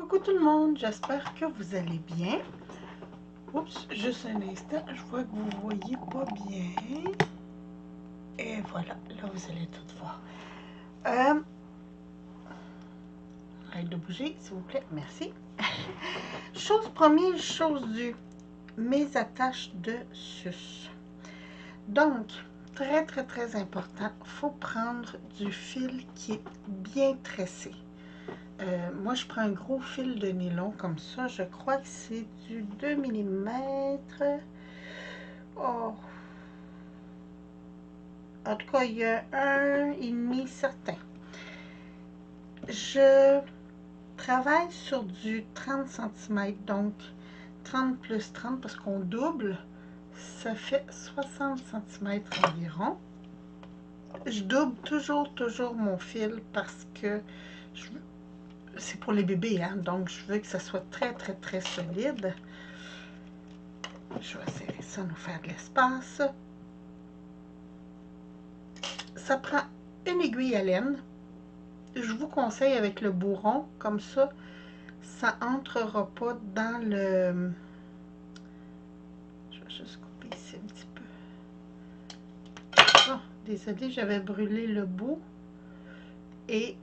Coucou tout le monde, j'espère que vous allez bien. Oups, juste un instant, je vois que vous ne voyez pas bien. Et voilà, là vous allez tout voir. Arrête de bouger, s'il vous plaît, merci. Chose première, chose due, mes attaches de sus. Donc, très important, il faut prendre du fil qui est bien tressé. Moi, je prends un gros fil de nylon comme ça. Je crois que c'est du 2 mm. Oh. En tout cas, il y a 1,5 certain. Je travaille sur du 30 cm. Donc, 30 plus 30 parce qu'on double. Ça fait 60 cm environ. Je double toujours mon fil parce que c'est pour les bébés, hein? Donc je veux que ça soit très solide. Je vais serrer ça, nous faire de l'espace. Ça prend une aiguille à laine. Je vous conseille avec le bourron, comme ça entrera pas dans le... Je vais juste couper ici un petit peu. Oh, désolée, j'avais brûlé le bout et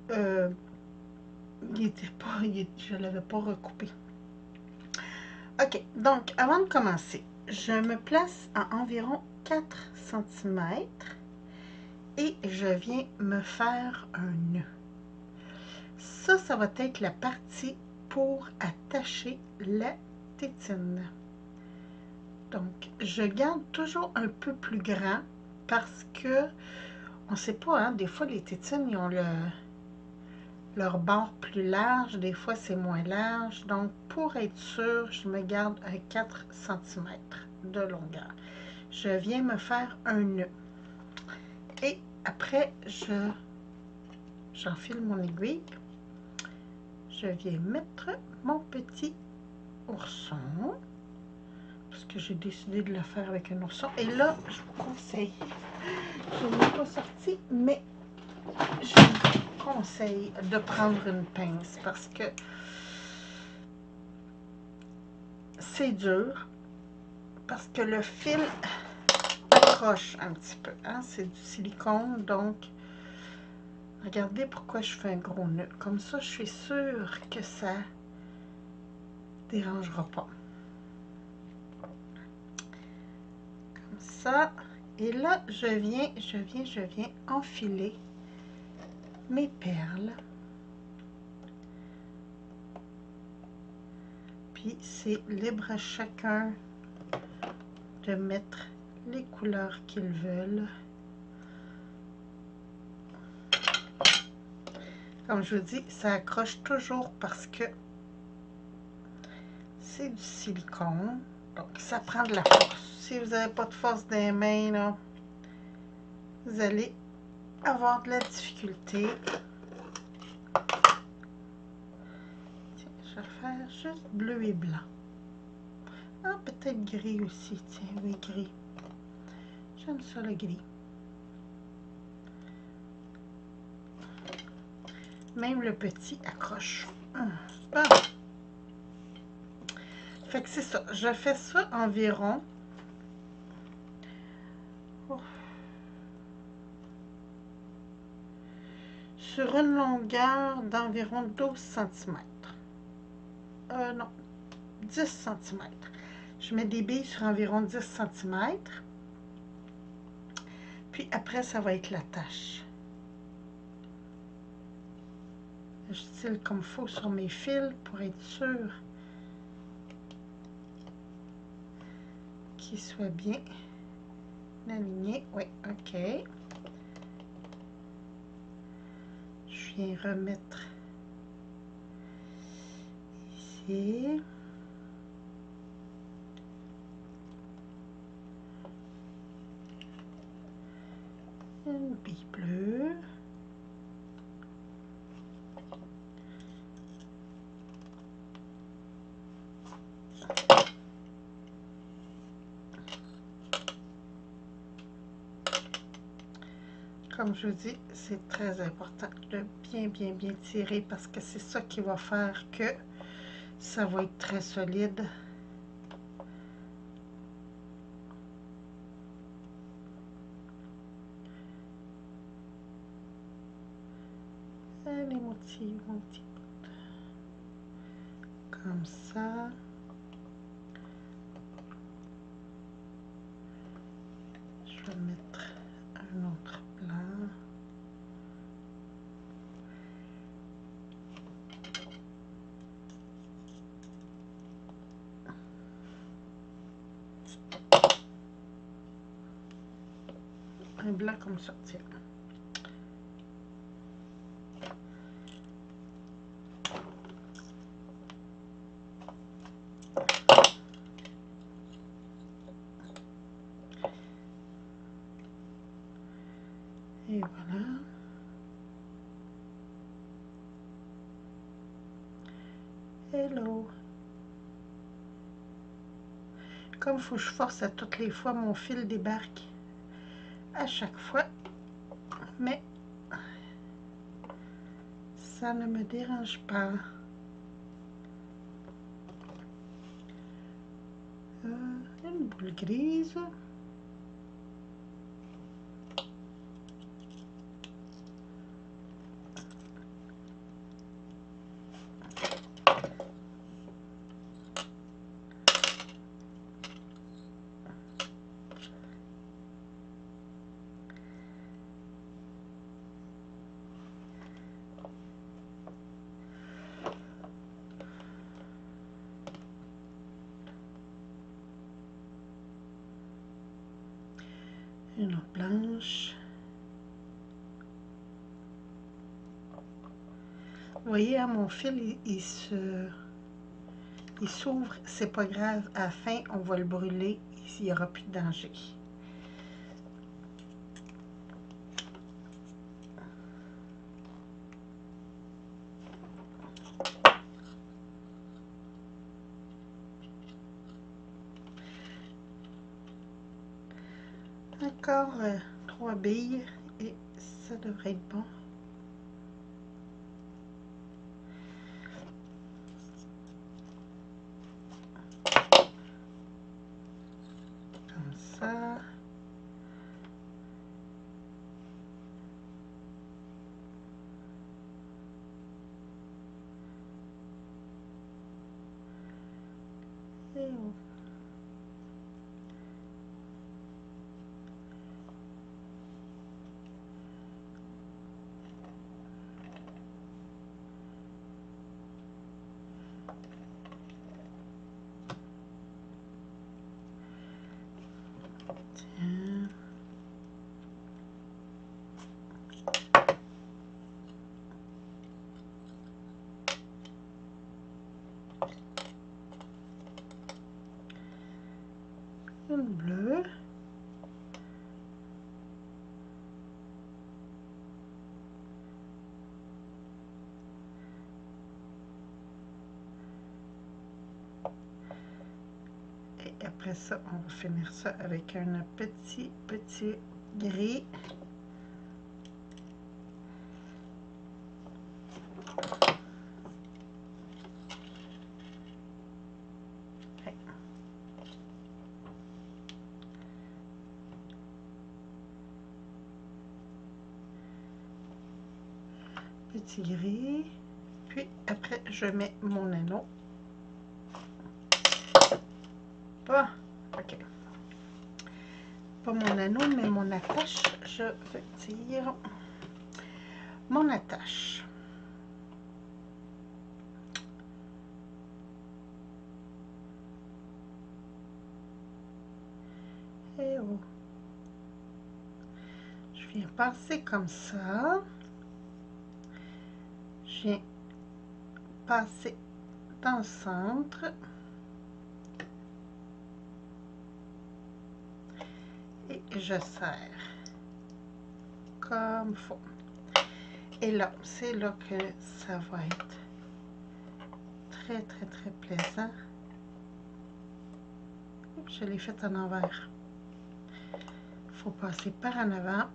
il était pas, je l'avais pas recoupé. Ok, donc avant de commencer, je me place à environ 4 cm et je viens me faire un nœud. Ça va être la partie pour attacher la tétine. Donc, je garde toujours un peu plus grand parce que on ne sait pas, hein, des fois les tétines, ils ont leur bord plus large, des fois c'est moins large. Donc, pour être sûr, je me garde un 4 cm de longueur. Je viens me faire un nœud. Et après, j'enfile mon aiguille. Je viens mettre mon petit ourson. Parce que j'ai décidé de le faire avec un ourson. Et là, je vous conseille, je ne l'ai pas sorti, mais je vous conseille de prendre une pince parce que c'est dur. Parce que le fil accroche un petit peu. Hein? C'est du silicone, donc regardez pourquoi je fais un gros nœud. Comme ça, je suis sûre que ça ne dérangera pas. Comme ça. Et là, je viens enfiler mes perles. Puis, c'est libre à chacun de mettre les couleurs qu'ils veulent. Comme je vous dis, ça accroche toujours parce que c'est du silicone. Donc, ça prend de la force. Si vous n'avez pas de force dans les mains, là, vous allez avoir de la difficulté. Tiens, je vais faire juste bleu et blanc. Ah, peut-être gris aussi. Tiens, oui, gris. J'aime ça, le gris. Même le petit accroche. Bon. Fait que c'est ça. Je fais ça environ. Sur une longueur d'environ 12 cm. Non, 10 cm. Je mets des billes sur environ 10 cm. Puis après, ça va être la tâche. Je style comme il faut sur mes fils pour être sûr qu'ils soient bien alignés. Oui, ok. Je viens remettre ici. Une bille bleue. Comme je vous dis, c'est très important de bien tirer parce que c'est ça qui va faire que Ça va être très solide. Allez, mon petit bout. Comme ça. Je vais mettre un autre plat. Un blanc comme ça, tiens. Et voilà. Hello. Comme il faut que je force à toutes les fois, mon fil débarque à chaque fois. Mais ça ne me dérange pas. Une boule grise. Une autre blanche. Vous voyez, hein, mon fil, il s'ouvre. C'est pas grave. À la fin, on va le brûler. Il n'y aura plus de danger. Encore 3 billes et ça devrait être bon. Comme ça. Et on... Tiens. Une bleue. Et après ça, on va finir ça avec un petit gris. Petit gris. Puis après, je mets mon anneau. Pas, ok. Pas mon anneau, mais mon attache. Je vais tirer mon attache. Et oh. Je viens passer comme ça. Je viens passer dans le centre. Et je serre comme il faut. Et là, c'est là que ça va être très plaisant. Je l'ai fait en envers. Il faut passer par en avant.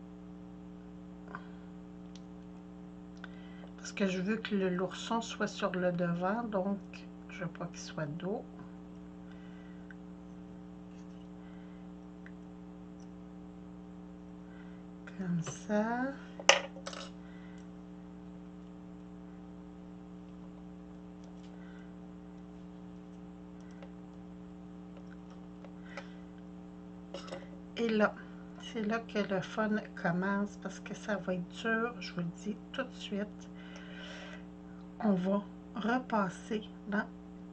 Parce que je veux que l'ourson soit sur le devant, donc Je veux pas qu'il soit doux. Comme ça. Et là, c'est là que le fun commence parce que ça va être dur, je vous le dis tout de suite. On va repasser dans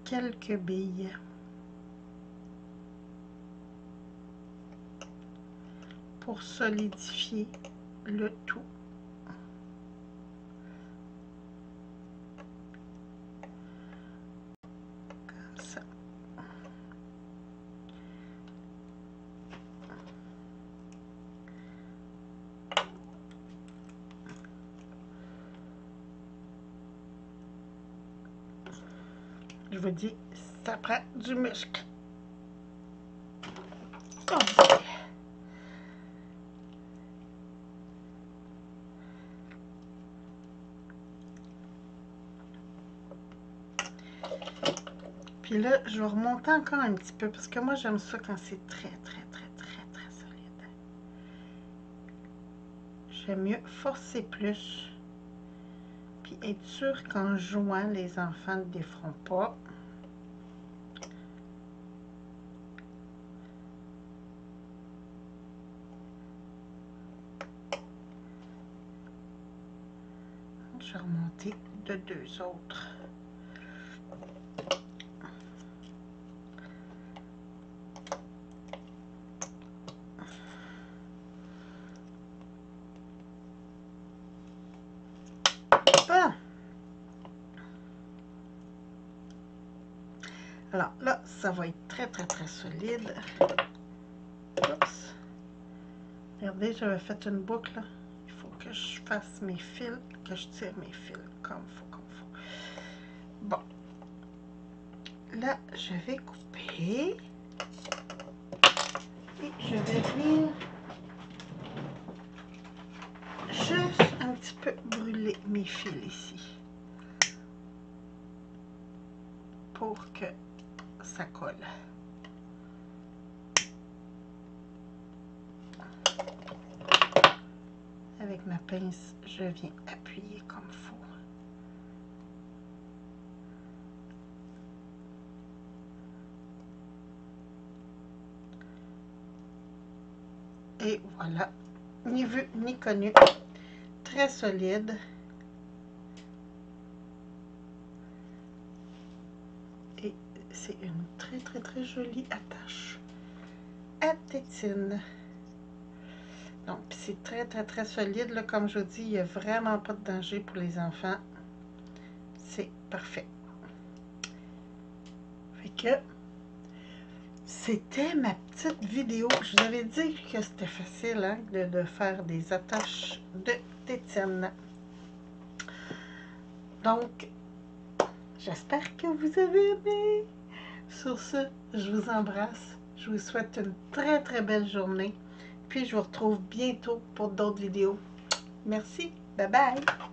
quelques billes pour solidifier le tout. Comme ça. Je vous dis, ça prend du muscle. Oh. Puis là, je vais remonter encore un petit peu parce que moi, j'aime ça quand c'est très solide. J'aime mieux forcer plus. Puis être sûr qu'en jouant, les enfants ne déferont pas. Je vais remonter de 2 autres. Bon. Alors là, ça va être très solide. Oups. Regardez, j'avais fait une boucle. Il faut que je fasse mes fils, que je tire mes fils comme il faut. Bon. Là, je vais couper. Et je vais venir juste un petit peu brûler mes fils ici. Pour que ça colle. Avec ma pince, je viens appuyer comme il faut. Et voilà, ni vu ni connu, très solide. Et c'est une très jolie attache à tétine. Donc, c'est très solide. Là, comme je vous dis, il n'y a vraiment pas de danger pour les enfants. C'est parfait. Fait que c'était ma petite vidéo. Je vous avais dit que c'était facile hein, de faire des attaches de tétine. Donc, j'espère que vous avez aimé. Sur ce, je vous embrasse. Je vous souhaite une très belle journée. Puis, je vous retrouve bientôt pour d'autres vidéos. Merci. Bye bye.